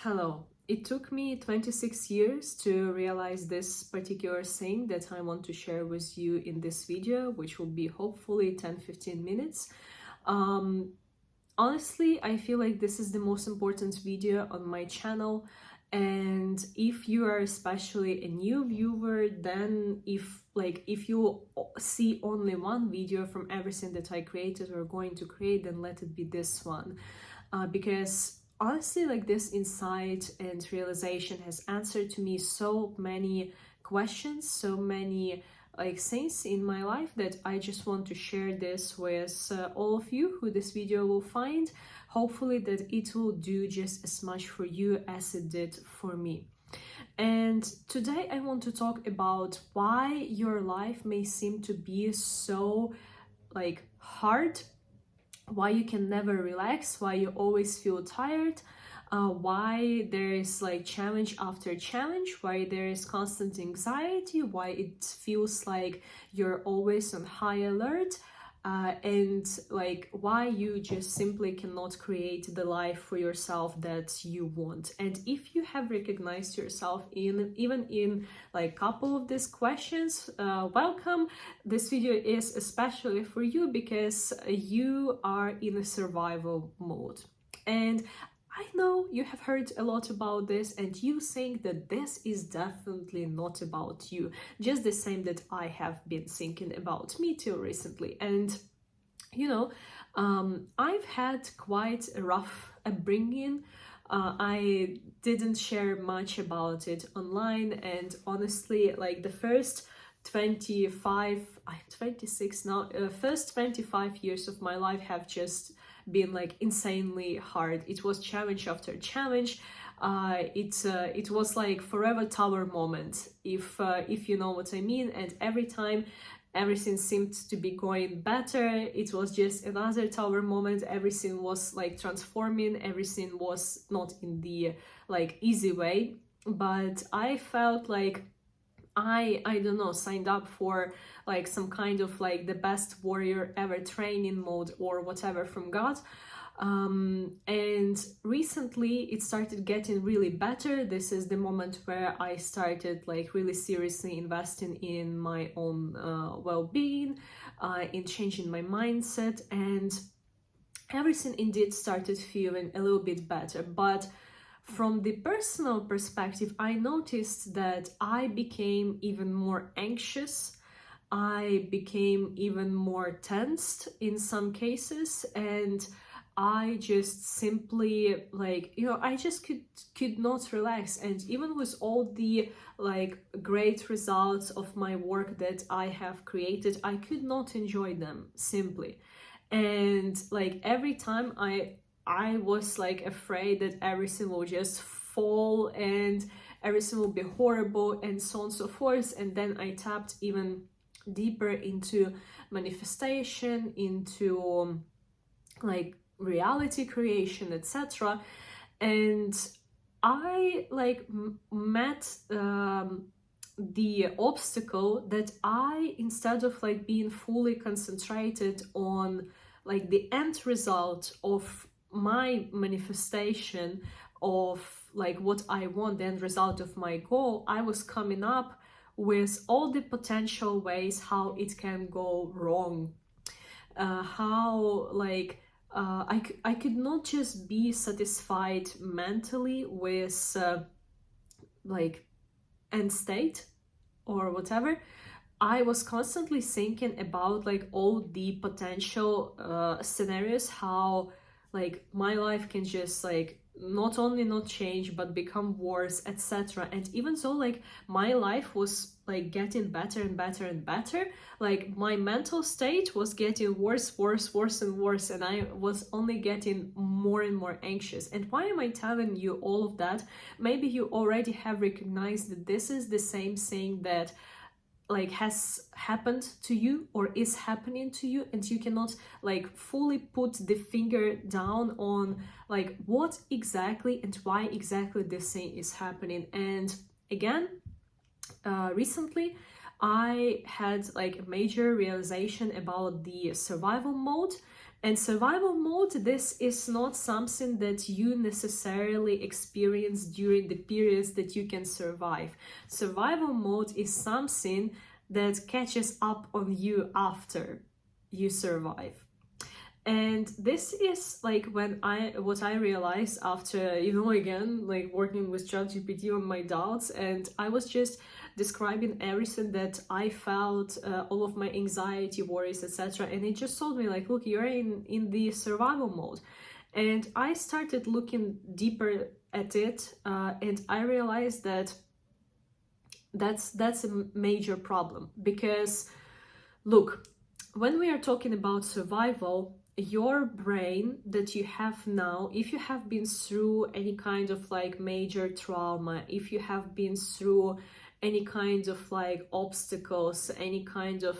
Hello. It took me 26 years to realize this particular thing that I want to share with you in this video, which will be hopefully 10-15 minutes. Um, Honestly, I feel like this is the most important video on my channel. And if you are especially a new viewer, then if you see only one video from everything that I created or going to create, then let it be this one. Because honestly, like, this insight and realization has answered to me so many questions, so many things in my life, that I just want to share this with all of you who this video will find. Hopefully that it will do just as much for you as it did for me. And today I want to talk about why your life may seem to be so hard, why you can never relax, why you always feel tired, why there is challenge after challenge, why there is constant anxiety, why it feels like you're always on high alert, and why you just simply cannot create the life for yourself that you want. And if you have recognized yourself even in a couple of these questions, welcome. This video is especially for you because you are in a survival mode. And I know you have heard a lot about this, and you think that this is definitely not about you, just the same that I have been thinking about me too recently. And I've had quite a rough upbringing. I didn't share much about it online, and honestly, the first 26 now, first 25 years of my life have just been insanely hard. It was challenge after challenge. It was like forever tower moment, if you know what I mean. And every time everything seemed to be going better, it was just another tower moment. Everything was transforming, everything was not in the easy way, but I felt like I don't know, signed up for some kind of the best warrior ever training mode or whatever from God. And recently it started getting really better. This is the moment where I started really seriously investing in my own well-being, in changing my mindset, and everything indeed started feeling a little bit better. But from the personal perspective, I noticed that I became even more anxious. I became even more tensed in some cases, and I just simply I just could not relax. And even with all the great results of my work that I have created, I could not enjoy them simply. And every time I was afraid that everything will just fall and everything will be horrible and so on and so forth. And then I tapped even deeper into manifestation, into reality creation, etc. And I met the obstacle that I, instead of being fully concentrated on the end result of my manifestation of what I want, the end result of my goal, I was coming up with all the potential ways how it can go wrong, how I could not just be satisfied mentally with end state or whatever. I was constantly thinking about all the potential scenarios, how my life can just not only not change but become worse, etc. And even though my life was getting better and better and better, my mental state was getting worse and worse, and I was only getting more and more anxious. And why am I telling you all of that? Maybe you already have recognized that this is the same thing that has happened to you or is happening to you, and you cannot fully put the finger down on what exactly and why exactly this thing is happening. And again, recently I had a major realization about the survival mode, And survival mode, this is not something that you necessarily experience during the periods that you can survive. Survival mode is something that catches up on you after you survive. And this is like what I realized after, again, like working with ChatGPT on my doubts, and I was just describing everything that I felt, all of my anxiety, worries, etc. And it just told me like, look, you're in the survival mode. And I started looking deeper at it, and I realized that that's a major problem. Because look, when we are talking about survival, your brain that you have now, if you have been through any kind of like major trauma, if you have been through any kind of like obstacles, any kind of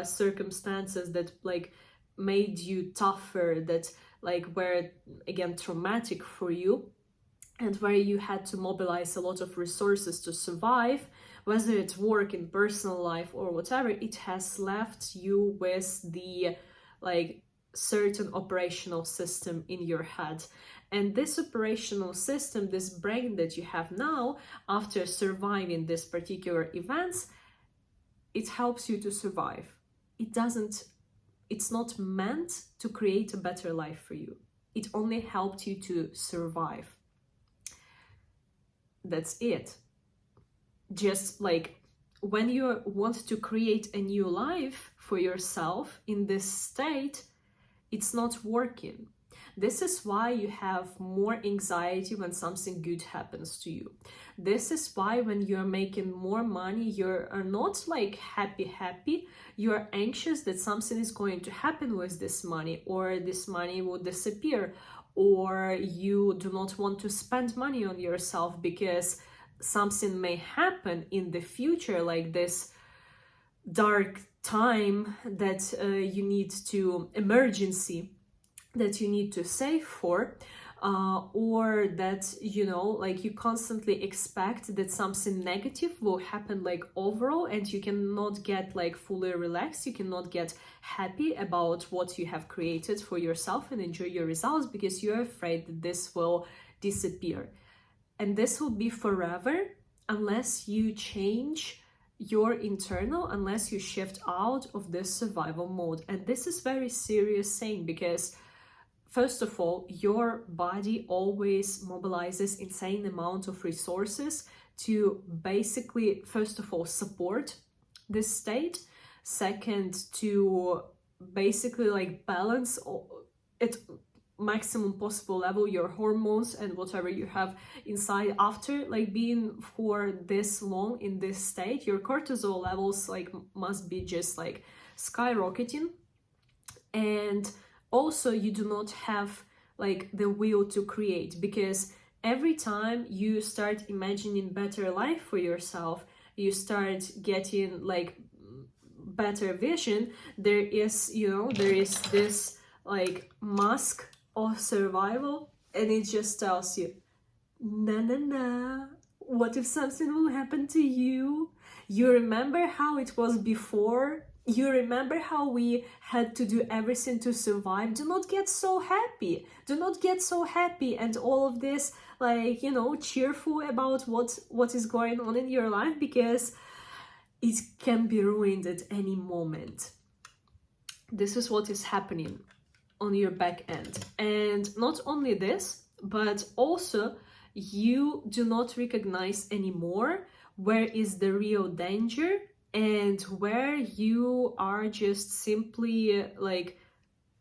circumstances that like made you tougher, that like were again traumatic for you, and where you had to mobilize a lot of resources to survive, whether it's work, in personal life, or whatever, it has left you with the like certain operational system in your head. And this operational system, this brain that you have now after surviving this particular events, it helps you to survive. It's not meant to create a better life for you. It only helped you to survive. That's it. Just like when you want to create a new life for yourself in this state, it's not working. This is why you have more anxiety when something good happens to you. This is why when you're making more money, you're not like happy. You're anxious that something is going to happen with this money, or this money will disappear, or you do not want to spend money on yourself because something may happen in the future, like this dark time that you need to emergency that you need to save for, or that like you constantly expect that something negative will happen like overall, and you cannot get like fully relaxed, you cannot get happy about what you have created for yourself and enjoy your results because you're afraid that this will disappear. And this will be forever unless you change your internal, unless you shift out of this survival mode. And this is very serious thing, because first of all, your body always mobilizes insane amount of resources to basically, first of all, support this state. Second, to basically like balance it maximum possible level your hormones and whatever you have inside after like being for this long in this state. Your cortisol levels like must be just like skyrocketing, and also you do not have like the will to create, because every time you start imagining better life for yourself, you start getting like better vision, there is this like mask of survival, and it just tells you, nah, what if something will happen to you? You remember how it was before? You remember how we had to do everything to survive? Do not get so happy. Do not get so happy and all of this like, cheerful about what is going on in your life, because it can be ruined at any moment. This is what is happening on your back end. And not only this, but also you do not recognize anymore where is the real danger and where you are just simply like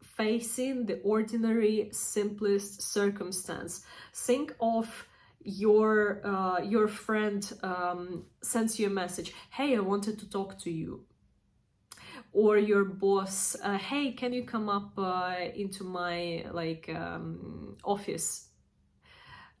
facing the ordinary, simplest circumstance. Think of your friend sends you a message, hey, I wanted to talk to you. Or your boss, hey, can you come up into my office,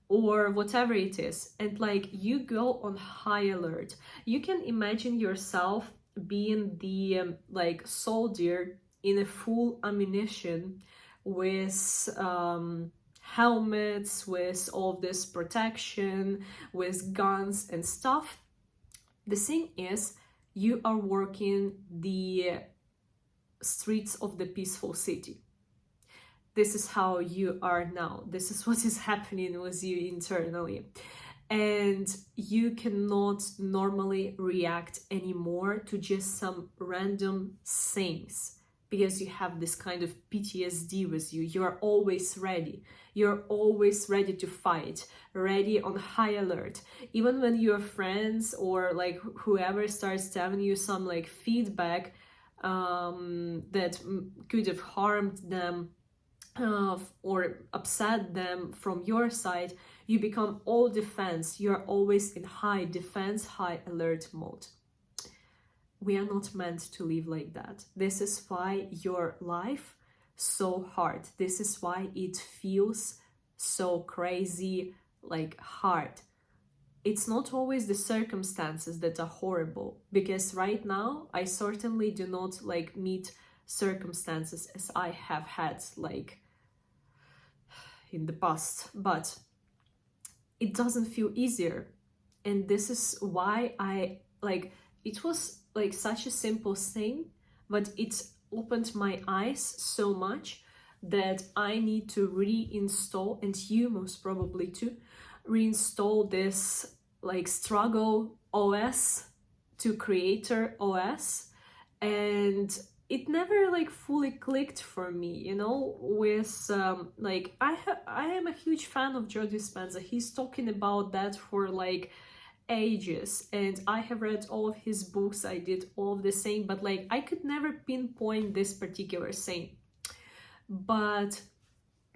or whatever it is, and like you go on high alert. You can imagine yourself being the soldier in a full ammunition, with helmets, with all this protection, with guns and stuff. The thing is, you are working the streets of the peaceful city. this is how you are now. This is what is happening with you internally. And you cannot normally react anymore to just some random things, because you have this kind of PTSD with you. You're always ready. You're always ready to fight, ready on high alert. Even when your friends or like whoever starts telling you some like feedback that could have harmed them or upset them from your side, you become all defense. You're always in high defense, high alert mode. We are not meant to live like that. This is why your life so hard. This is why it feels so crazy, like hard. It's not always the circumstances that are horrible, because right now I certainly do not like meet circumstances as I have had like in the past, but it doesn't feel easier. And this is why I like, it was like such a simple thing, but it opened my eyes so much that I need to reinstall, and you most probably too, reinstall this like struggle OS to creator OS. And it never like fully clicked for me, you know, with like I am a huge fan of Joe Dispenza. He's talking about that for like ages, and I have read all of his books. I did all of the same, but like I could never pinpoint this particular thing. But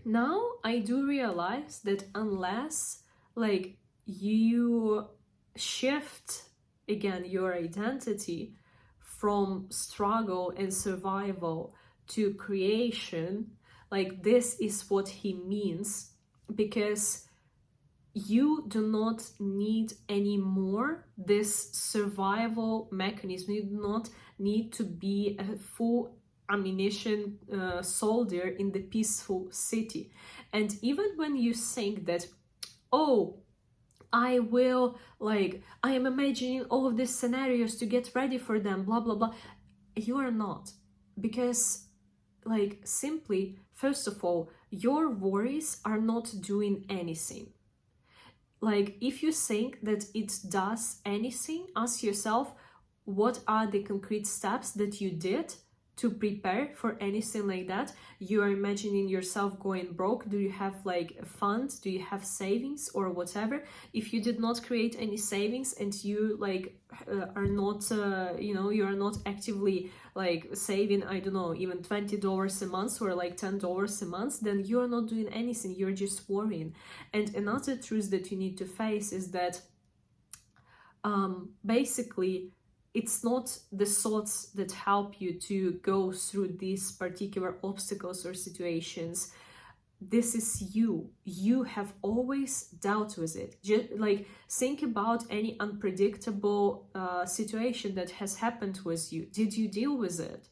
now I do realize that unless like you shift again your identity from struggle and survival to creation, like this is what he means, because you do not need anymore this survival mechanism. You do not need to be a full ammunition soldier in the peaceful city. And even when you think that, oh, I will, like, I am imagining all of these scenarios to get ready for them, blah, blah, blah. You are not. Because, like, simply, first of all, your worries are not doing anything. Like, if you think that it does anything, ask yourself, what are the concrete steps that you did to prepare for anything like that? You are imagining yourself going broke. Do you have like a fund? Do you have savings or whatever? If you did not create any savings and you like are not, you know, you are not actively like saving, I don't know, even $20 a month or like $10 a month, then you are not doing anything. You're just worrying. And another truth that you need to face is that basically, it's not the thoughts that help you to go through these particular obstacles or situations. This is you. You have always dealt with it. Just like think about any unpredictable situation that has happened with you. Did you deal with it?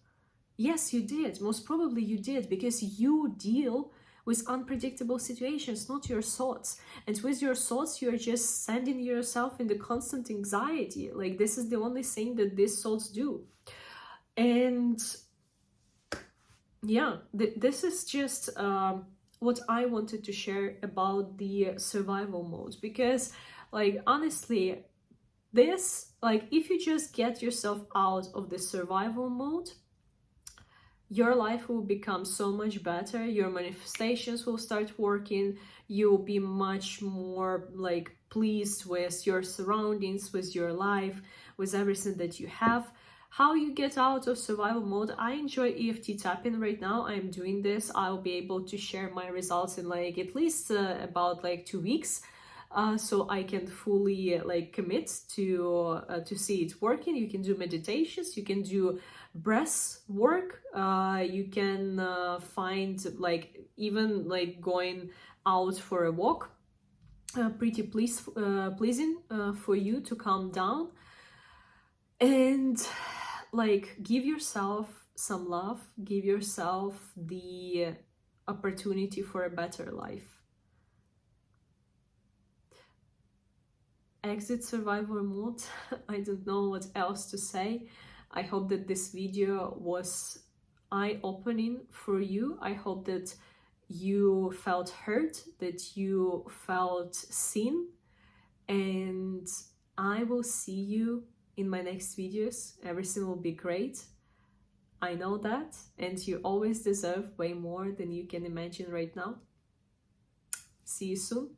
Yes, you did. Most probably you did, because you deal with unpredictable situations, not your thoughts. And with your thoughts, you're just sending yourself into constant anxiety. Like, this is the only thing that these thoughts do. And yeah, this is just what I wanted to share about the survival mode. Because, like, honestly, this, like, if you just get yourself out of the survival mode, your life will become so much better. Your manifestations will start working. You'll be much more like pleased with your surroundings, with your life, with everything that you have. How you get out of survival mode? I enjoy EFT tapping right now. I'm doing this. I'll be able to share my results in like at least about like 2 weeks. So I can fully like commit to see it working. You can do meditations, you can do breath work, you can find like even like going out for a walk, pretty pleasing for you to calm down. And like give yourself some love, give yourself the opportunity for a better life. Exit survival mode. I don't know what else to say. I hope that this video was eye-opening for you. I hope that you felt heard, that you felt seen, and I will see you in my next videos. Everything will be great. I know that, and you always deserve way more than you can imagine right now. See you soon.